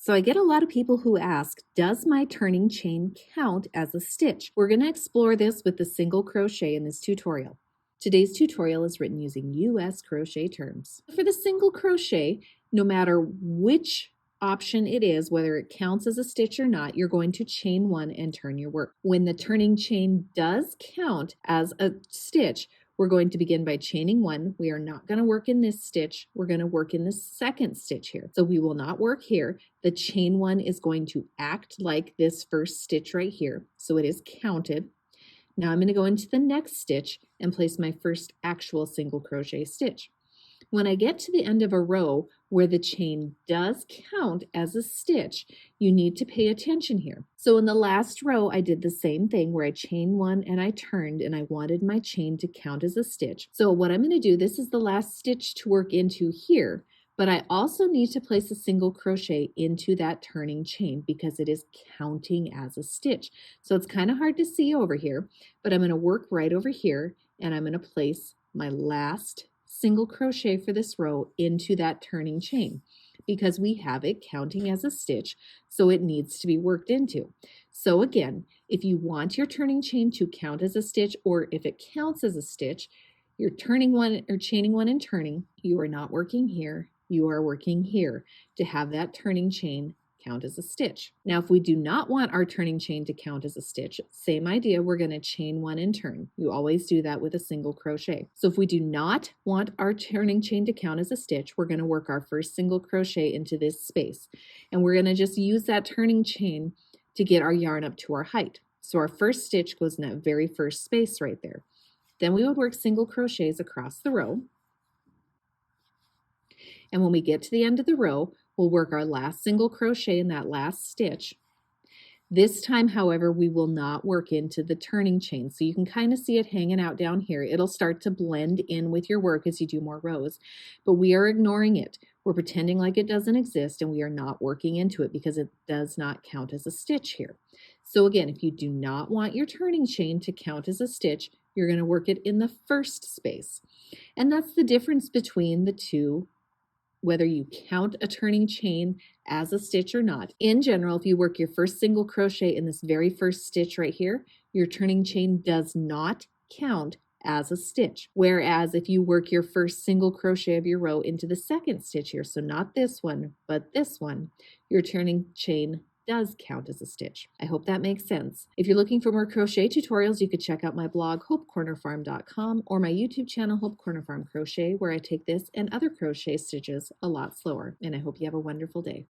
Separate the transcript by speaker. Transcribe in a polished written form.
Speaker 1: So I get a lot of people who ask, does my turning chain count as a stitch? We're going to explore this with the single crochet in this tutorial. Today's tutorial is written using US crochet terms. For the single crochet, no matter which option it is, whether it counts as a stitch or not, you're going to chain one and turn your work. When the turning chain does count as a stitch, we're going to begin by chaining one. We are not going to work in this stitch. We're going to work in the second stitch here. So we will not work here. The chain one is going to act like this first stitch right here. So it is counted. Now I'm going to go into the next stitch and place my first actual single crochet stitch. When I get to the end of a row where the chain does count as a stitch, you need to pay attention here. So in the last row, I did the same thing where I chained one and I turned and I wanted my chain to count as a stitch. So what I'm going to do, this is the last stitch to work into here, but I also need to place a single crochet into that turning chain because it is counting as a stitch. So it's kind of hard to see over here, but I'm going to work right over here and I'm going to place my last single crochet for this row into that turning chain because we have it counting as a stitch, so it needs to be worked into. So again, if you want your turning chain to count as a stitch, or if it counts as a stitch, you're turning one or chaining one and turning, you are not working here, you are working here to have that turning chain count as a stitch. Now, if we do not want our turning chain to count as a stitch, same idea, we're going to chain one and turn. You always do that with a single crochet. So if we do not want our turning chain to count as a stitch, we're going to work our first single crochet into this space. And we're going to just use that turning chain to get our yarn up to our height. So our first stitch goes in that very first space right there. Then we would work single crochets across the row. And when we get to the end of the row, we'll work our last single crochet in that last stitch. This time, however, we will not work into the turning chain. So you can kind of see it hanging out down here. It'll start to blend in with your work as you do more rows, but we are ignoring it. We're pretending like it doesn't exist and we are not working into it because it does not count as a stitch here. So again, if you do not want your turning chain to count as a stitch, you're going to work it in the first space. And that's the difference between the two, whether you count a turning chain as a stitch or not. In general, if you work your first single crochet in this very first stitch right here, your turning chain does not count as a stitch. Whereas if you work your first single crochet of your row into the second stitch here, so not this one, but this one, your turning chain does count as a stitch. I hope that makes sense. If you're looking for more crochet tutorials, you could check out my blog, hopecornerfarm.com, or my YouTube channel, Hope Corner Farm Crochet, where I take this and other crochet stitches a lot slower. And I hope you have a wonderful day.